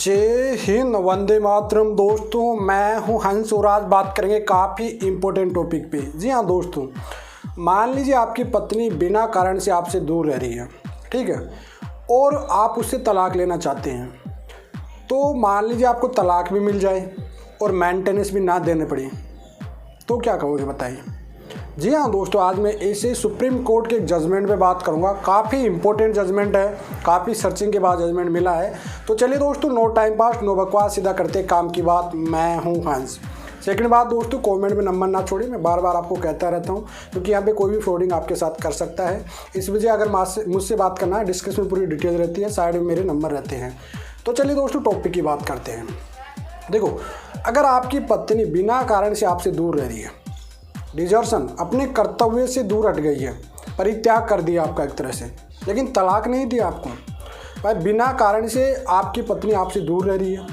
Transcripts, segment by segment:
जय हिंद, वंदे मातरम। दोस्तों, मैं हूं हंस और आज बात करेंगे काफ़ी इम्पोर्टेंट टॉपिक पे। जी हाँ दोस्तों, मान लीजिए आपकी पत्नी बिना कारण से आपसे दूर रह रही है, ठीक है, और आप उससे तलाक लेना चाहते हैं। तो मान लीजिए आपको तलाक भी मिल जाए और मेंटेनेंस भी ना देने पड़े, तो क्या करोगे बताइए। जी हाँ दोस्तों, आज मैं ऐसे सुप्रीम कोर्ट के एक जजमेंट पे बात करूँगा। काफ़ी इंपॉर्टेंट जजमेंट है, काफ़ी सर्चिंग के बाद जजमेंट मिला है। तो चलिए दोस्तों, नो टाइम पास, नो बकवास, सीधा करते काम की बात। मैं हूँ हंस। सेकंड बात दोस्तों, कमेंट में नंबर ना छोड़िए, मैं बार बार आपको कहता रहता हूँ, क्योंकि यहाँ पे कोई भी फ्रॉडिंग आपके साथ कर सकता है। इस वजह अगर मुझसे बात करना है, डिस्क्रिप्शन में पूरी डिटेल रहती है, साइड में मेरे नंबर रहते हैं। तो चलिए दोस्तों, टॉपिक की बात करते हैं। देखो, अगर आपकी पत्नी बिना कारण से आपसे दूर रह रही है, डिजर्शन, अपने कर्तव्य से दूर हट गई है, परित्याग कर दिया आपका एक तरह से, लेकिन तलाक नहीं दिया आपको, भाई बिना कारण से आपकी पत्नी आपसे दूर रह रही है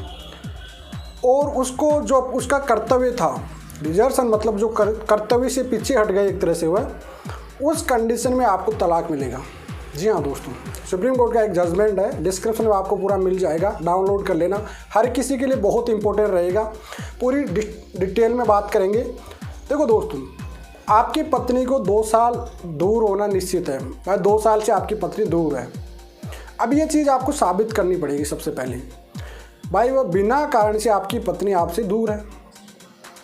और उसको जो उसका कर्तव्य था, डिजर्शन मतलब जो कर्तव्य से पीछे हट गए एक तरह से, वह उस कंडीशन में आपको तलाक मिलेगा। जी हाँ दोस्तों, सुप्रीम कोर्ट का एक जजमेंट है, डिस्क्रिप्शन में आपको पूरा मिल जाएगा, डाउनलोड कर लेना। हर किसी के लिए बहुत इंपॉर्टेंट रहेगा, पूरी डिटेल में बात करेंगे। देखो दोस्तों, आपकी पत्नी को 2 साल दूर होना निश्चित है, भाई 2 साल से आपकी पत्नी दूर है। अब ये चीज़ आपको साबित करनी पड़ेगी सबसे पहले, भाई वह बिना कारण से आपकी पत्नी आपसे दूर है।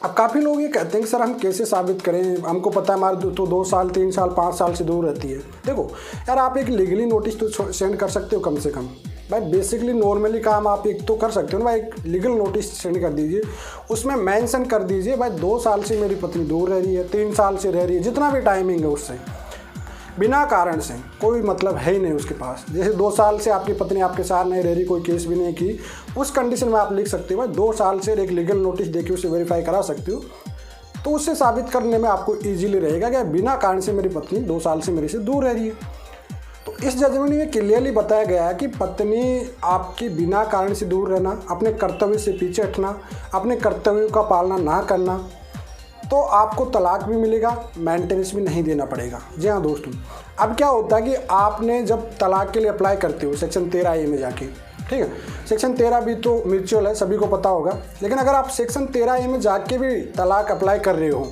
अब काफ़ी लोग ये कहते हैं कि सर हम कैसे साबित करें, हमको पता है हमारे तो 2 साल 3 साल 5 साल से दूर रहती है। देखो यार, आप एक लीगली नोटिस तो सेंड कर सकते हो कम से कम, भाई बेसिकली नॉर्मली काम आप एक तो कर सकते हो ना भाई, एक लीगल नोटिस सेंड कर दीजिए, उसमें मेंशन कर दीजिए भाई 2 साल से मेरी पत्नी दूर रह रही है, 3 साल से रह रही है, जितना भी टाइमिंग है उससे बिना कारण से, कोई मतलब है ही नहीं उसके पास। जैसे 2 साल से आपकी पत्नी आपके साथ नहीं रह रही, कोई केस भी नहीं की, उस कंडीशन में आप लिख सकते हो भाई 2 साल से, एक लीगल नोटिस देके उसे वेरीफाई करा सकते हो। तो उससे साबित करने में आपको ईजिली रहेगा कि बिना कारण से मेरी पत्नी 2 साल से मेरे से दूर रह रही है। तो इस जजमेंट में क्लियरली बताया गया है कि पत्नी आपकी बिना कारण से दूर रहना, अपने कर्तव्य से पीछे हटना, अपने कर्तव्यों का पालना ना करना, तो आपको तलाक भी मिलेगा, मेंटेनेंस भी नहीं देना पड़ेगा। जी हाँ दोस्तों, अब क्या होता है कि आपने जब तलाक के लिए अप्लाई करते हो सेक्शन 13A में जाके, ठीक है, सेक्शन 13 भी तो म्यूचुअल है, सभी को पता होगा, लेकिन अगर आप सेक्शन 13A में जाके भी तलाक अप्लाई कर रहे हो,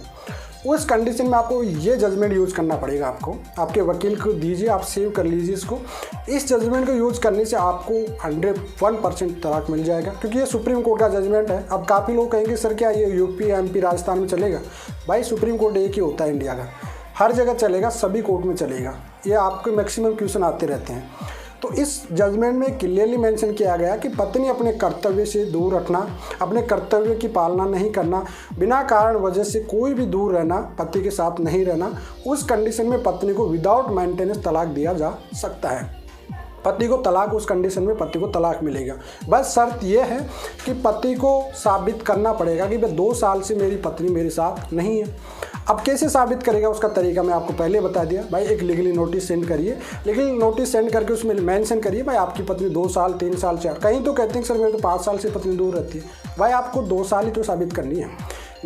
उस कंडीशन में आपको ये जजमेंट यूज़ करना पड़ेगा। आपको आपके वकील को दीजिए, आप सेव कर लीजिए इसको। इस जजमेंट को यूज़ करने से आपको 101% तलाक मिल जाएगा, क्योंकि ये सुप्रीम कोर्ट का जजमेंट है। अब काफ़ी लोग कहेंगे सर क्या ये यूपी MP राजस्थान में चलेगा? भाई सुप्रीम कोर्ट एक ही होता है इंडिया का, हर जगह चलेगा, सभी कोर्ट में चलेगा। ये आपके मैक्सिमम क्वेश्चन आते रहते हैं। तो इस जजमेंट में क्लियरली मेंशन किया गया कि पत्नी अपने कर्तव्य से दूर रखना, अपने कर्तव्य की पालना नहीं करना, बिना कारण वजह से कोई भी दूर रहना, पति के साथ नहीं रहना, उस कंडीशन में पत्नी को विदाउट मेंटेनेंस तलाक दिया जा सकता है। पति को तलाक, उस कंडीशन में पति को तलाक मिलेगा। बस शर्त यह है कि पति को साबित करना पड़ेगा कि भाई 2 साल से मेरी पत्नी मेरे साथ नहीं है। अब कैसे साबित करेगा उसका तरीका मैं आपको पहले बता दिया। भाई एक लीगली नोटिस सेंड करिए, लीगली नोटिस सेंड करके उसमें मेंशन करिए भाई आपकी पत्नी 2 साल 3 साल 4, कहीं तो कहते हैं सर मेरे तो 5 साल से पत्नी दूर रहती है। भाई आपको 2 साल ही तो साबित करनी है,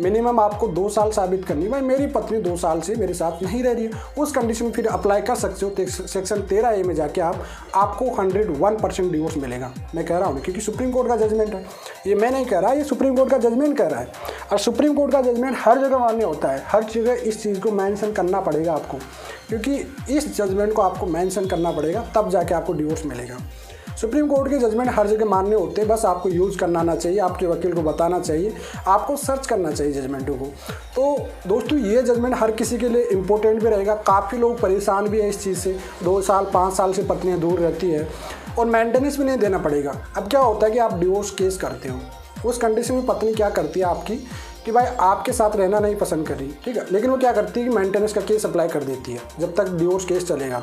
मिनिमम आपको 2 साल साबित करनी है भाई मेरी पत्नी 2 साल से मेरे साथ नहीं रह रही है। उस कंडीशन में फिर अप्लाई कर सकते हो, सेक्शन 13A में जाके आपको 101% डिवोर्स मिलेगा। मैं कह रहा हूँ क्योंकि सुप्रीम कोर्ट का जजमेंट है, ये मैं नहीं कह रहा, ये सुप्रीम कोर्ट का जजमेंट कह रहा है। और सुप्रीम कोर्ट का जजमेंट हर जगह मान्य होता है, हर जगह इस चीज़ को मेंशन करना पड़ेगा आपको, क्योंकि इस जजमेंट को आपको मेंशन करना पड़ेगा, तब जाके आपको डिवोर्स मिलेगा। सुप्रीम कोर्ट के जजमेंट हर जगह मान्य होते हैं, बस आपको यूज़ करना आना चाहिए, आपके वकील को बताना चाहिए, आपको सर्च करना चाहिए जजमेंटों को। तो दोस्तों ये जजमेंट हर किसी के लिए इम्पोर्टेंट भी रहेगा। काफ़ी लोग परेशान भी हैं इस चीज़ से, 2 साल 5 साल से पत्नियाँ दूर रहती है और मेंटेनेंस भी नहीं देना पड़ेगा। अब क्या होता है कि आप डिवोर्स केस करते हो, उस कंडीशन में पत्नी क्या करती है आपकी कि भाई आपके साथ रहना नहीं पसंद कर रही, ठीक है, लेकिन वो क्या करती है कि मेंटेनेंस का केस अप्लाई कर देती है जब तक डिवोर्स केस चलेगा।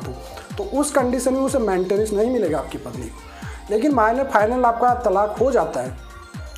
तो उस कंडीशन में उसे मेंटेनेंस नहीं मिलेगा आपकी पत्नी को। लेकिन फाइनल आपका तलाक हो जाता है,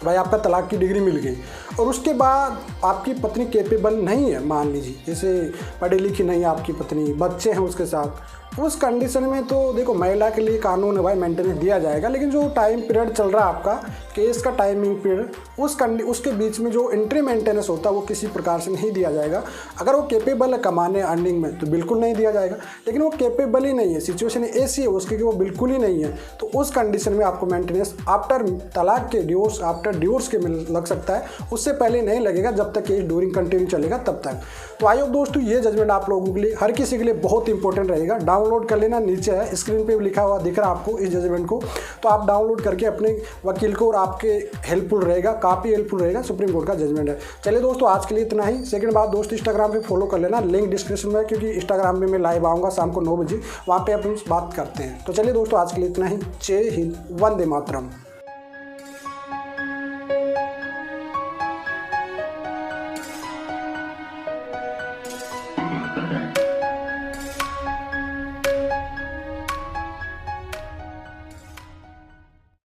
भाई आपका तलाक की डिग्री मिल गई और उसके बाद आपकी पत्नी कैपेबल नहीं है, मान लीजिए जैसे पढ़ी लिखी नहीं है आपकी पत्नी, बच्चे हैं उसके साथ, उस कंडीशन में तो देखो महिला के लिए कानून है भाई, मेंटेनेंस दिया जाएगा, लेकिन जो टाइम पीरियड चल रहा है आपका केस का टाइमिंग पीरियड, उसके बीच में जो एंट्री मेंटेनेंस होता है वो किसी प्रकार से नहीं दिया जाएगा। अगर वो कैपेबल है कमाने अर्निंग में तो बिल्कुल नहीं दिया जाएगा, लेकिन वो कैपेबल ही नहीं है, सिचुएशन ऐसी है उसकी कि वो बिल्कुल ही नहीं है, तो उस कंडीशन में आपको मेंटेनेंस आफ्टर तलाक के डिवोर्स, आफ्टर डिवोर्स के लग सकता है, उससे पहले नहीं लगेगा जब तक केस ड्यूरिंग कंटिन्यू चलेगा तब तक। तो आई होप दोस्तों ये जजमेंट आप लोगों के लिए, हर किसी के लिए बहुत इंपॉर्टेंट रहेगा। डाउनलोड कर लेना, नीचे है स्क्रीन पे भी लिखा हुआ दिख रहा है आपको इस जजमेंट को, तो आप डाउनलोड करके अपने वकील को, और आपके हेल्पफुल रहेगा, काफ़ी हेल्पफुल रहेगा, सुप्रीम कोर्ट का जजमेंट है। चलिए दोस्तों आज के लिए इतना ही। सेकंड बात दोस्तों, इंस्टाग्राम पे फॉलो कर लेना, लिंक डिस्क्रिप्शन में, क्योंकि इंस्टाग्राम में मैं लाइव आऊँगा शाम को 9 बजे, वहाँ पे अपन बात करते हैं। तो चलिए दोस्तों आज के लिए इतना ही। जय हिंद, वंदे मातरम।